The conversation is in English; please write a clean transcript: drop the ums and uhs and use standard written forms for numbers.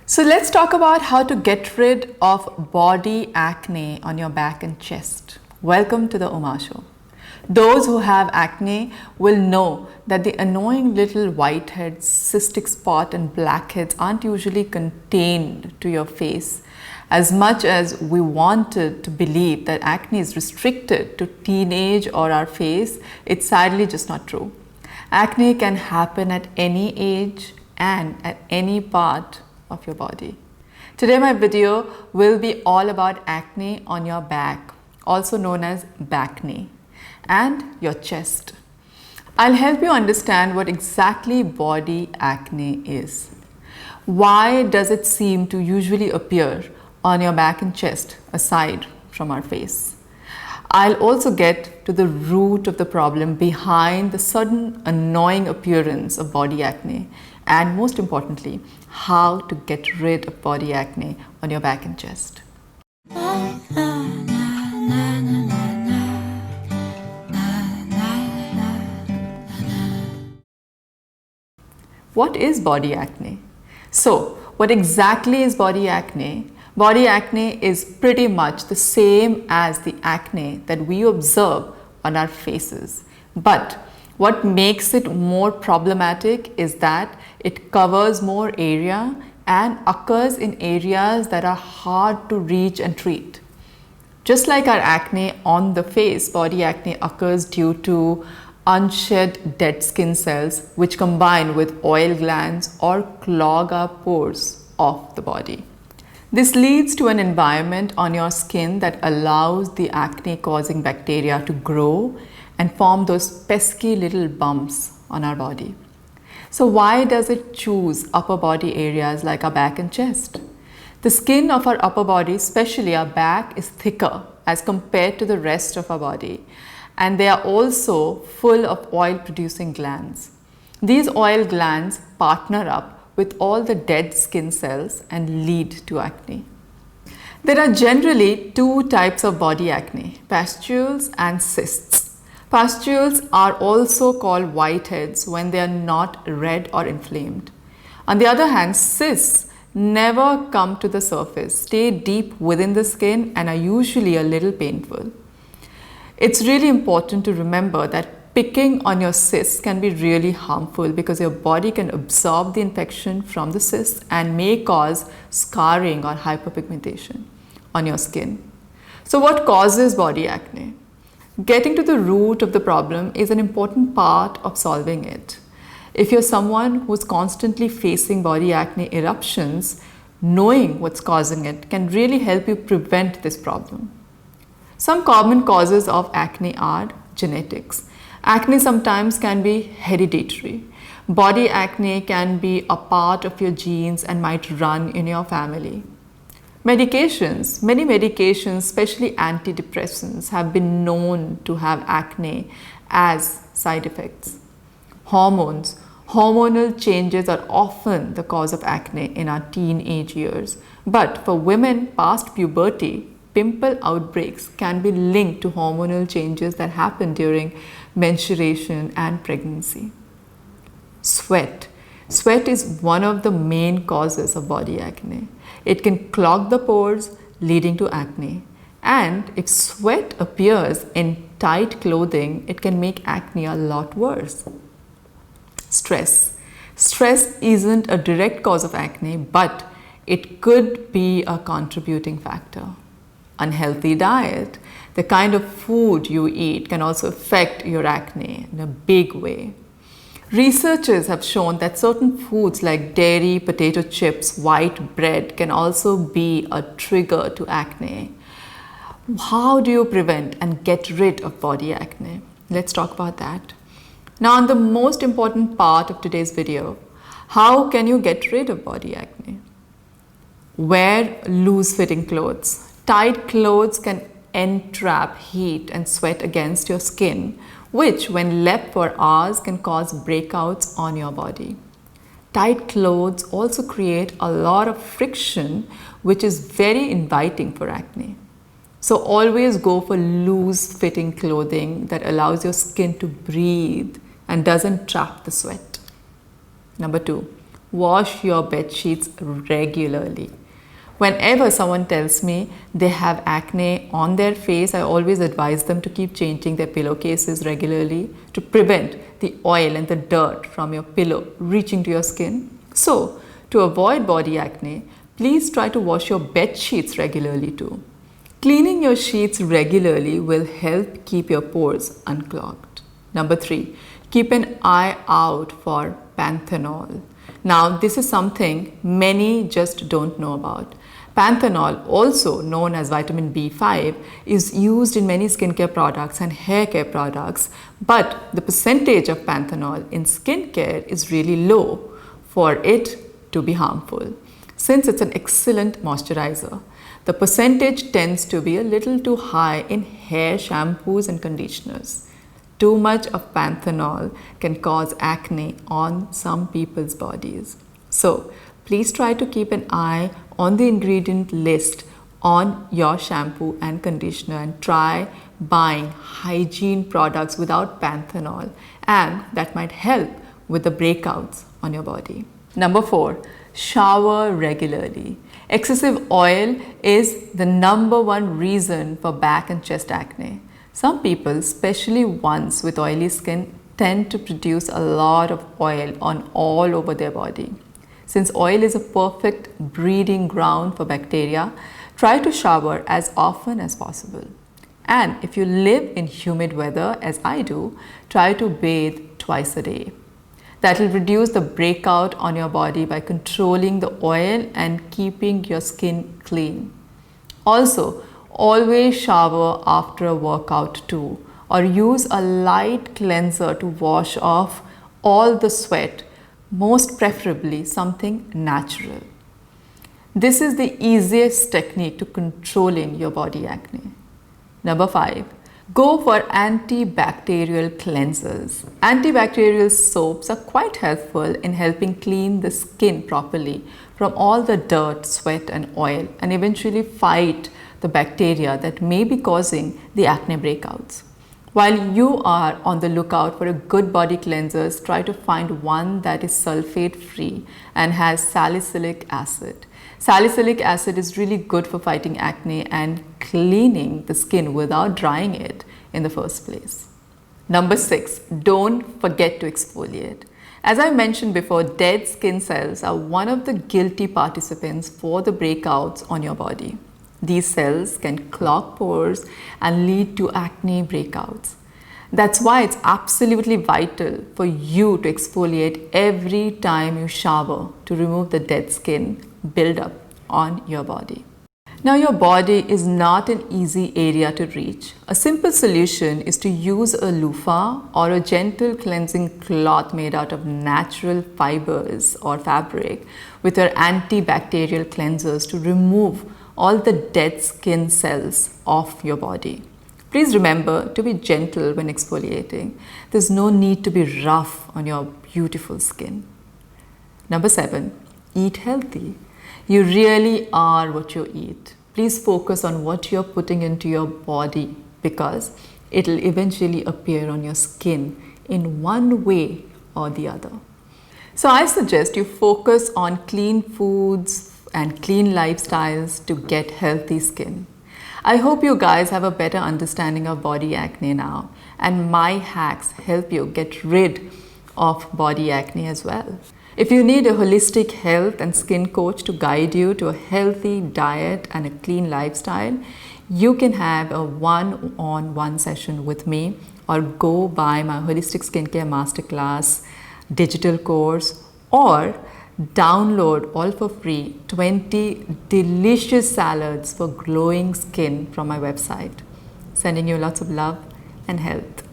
So let's talk about how to get rid of body acne on your back and chest. Welcome to the Uma Show. Those who have acne will know that the annoying little whiteheads, cystic spot and blackheads aren't usually contained to your face. As much as we wanted to believe that acne is restricted to teenage or our face, it's sadly just not true. Acne can happen at any age and at any part of your body. Today my video will be all about acne on your back, also known as backne, and your chest. I'll help you understand what exactly body acne is. Why does it seem to usually appear on your back and chest aside from our face? I'll also get to the root of the problem behind the sudden annoying appearance of body acne, and most importantly, how to get rid of body acne on your back and chest. What is body acne? So, what exactly is body acne? Body acne is pretty much the same as the acne that we observe on our faces. But what makes it more problematic is that it covers more area and occurs in areas that are hard to reach and treat. Just like our acne on the face, body acne occurs due to unshed dead skin cells which combine with oil glands or clog up pores of the body. This leads to an environment on your skin that allows the acne causing bacteria to grow and form those pesky little bumps on our body. So why does it choose upper body areas like our back and chest? The skin of our upper body, especially our back, is thicker as compared to the rest of our body. And they are also full of oil producing glands. These oil glands partner up with all the dead skin cells and lead to acne. There are generally two types of body acne, pustules and cysts. Pustules are also called whiteheads when they are not red or inflamed. On the other hand, cysts never come to the surface, stay deep within the skin and are usually a little painful. It's really important to remember that picking on your cysts can be really harmful because your body can absorb the infection from the cysts and may cause scarring or hyperpigmentation on your skin. So what causes body acne? Getting to the root of the problem is an important part of solving it. If you're someone who's constantly facing body acne eruptions, knowing what's causing it can really help you prevent this problem. Some common causes of acne are genetics. Acne sometimes can be hereditary. Body acne can be a part of your genes and might run in your family. Medications, many medications, especially antidepressants, have been known to have acne as side effects. Hormones, hormonal changes are often the cause of acne in our teenage years. But for women past puberty, pimple outbreaks can be linked to hormonal changes that happen during menstruation and pregnancy. Sweat. Sweat is one of the main causes of body acne. It can clog the pores, leading to acne. And if sweat appears in tight clothing, it can make acne a lot worse. Stress. Stress isn't a direct cause of acne, but it could be a contributing factor. Unhealthy diet, the kind of food you eat, can also affect your acne in a big way. Researchers have shown that certain foods like dairy, potato chips, white bread can also be a trigger to acne. How do you prevent and get rid of body acne? Let's talk about that. Now, on the most important part of today's video, how can you get rid of body acne? Wear loose-fitting clothes. Tight clothes can entrap heat and sweat against your skin, which when left for hours can cause breakouts on your body. Tight clothes also create a lot of friction, which is very inviting for acne. So always go for loose-fitting clothing that allows your skin to breathe and doesn't trap the sweat. Number 2, wash your bed sheets regularly. Whenever someone tells me they have acne on their face, I always advise them to keep changing their pillowcases regularly to prevent the oil and the dirt from your pillow reaching to your skin. So, to avoid body acne, please try to wash your bed sheets regularly too. Cleaning your sheets regularly will help keep your pores unclogged. Number 3, keep an eye out for panthenol. Now, this is something many just don't know about. Panthenol, also known as vitamin B5, is used in many skincare products and hair care products, but the percentage of panthenol in skincare is really low for it to be harmful. Since it's an excellent moisturizer, the percentage tends to be a little too high in hair shampoos and conditioners. Too much of panthenol can cause acne on some people's bodies. So, please try to keep an eye on the ingredient list on your shampoo and conditioner and try buying hygiene products without panthenol, and that might help with the breakouts on your body. Number 4, shower regularly. Excessive oil is the number one reason for back and chest acne. Some people, especially ones with oily skin, tend to produce a lot of oil on all over their body. Since oil is a perfect breeding ground for bacteria, try to shower as often as possible. And if you live in humid weather, as I do, try to bathe twice a day. That will reduce the breakout on your body by controlling the oil and keeping your skin clean. Also, always shower after a workout too, or use a light cleanser to wash off all the sweat, most preferably something natural. This is the easiest technique to controlling your body acne. Number 5, go for antibacterial cleansers. Antibacterial soaps are quite helpful in helping clean the skin properly from all the dirt, sweat and oil, and eventually fight the bacteria that may be causing the acne breakouts. While you are on the lookout for a good body cleansers, try to find one that is sulfate free and has salicylic acid. Salicylic acid is really good for fighting acne and cleaning the skin without drying it in the first place. Number 6, don't forget to exfoliate. As I mentioned before, dead skin cells are one of the guilty participants for the breakouts on your body. These cells can clog pores and lead to acne breakouts. That's why it's absolutely vital for you to exfoliate every time you shower to remove the dead skin buildup on your body. Now, your body is not an easy area to reach. A simple solution is to use a loofah or a gentle cleansing cloth made out of natural fibers or fabric with your antibacterial cleansers to remove all the dead skin cells off your body. Please remember to be gentle when exfoliating. There's no need to be rough on your beautiful skin. Number 7, eat healthy. You really are what you eat. Please focus on what you're putting into your body because it'll eventually appear on your skin in one way or the other. So I suggest you focus on clean foods and clean lifestyles to get healthy skin. I hope you guys have a better understanding of body acne now, and my hacks help you get rid of body acne as well. If you need a holistic health and skin coach to guide you to a healthy diet and a clean lifestyle, you can have a one-on-one session with me or go buy my Holistic Skincare Masterclass digital course or download all for free 20 delicious salads for glowing skin from my website. Sending you lots of love and health.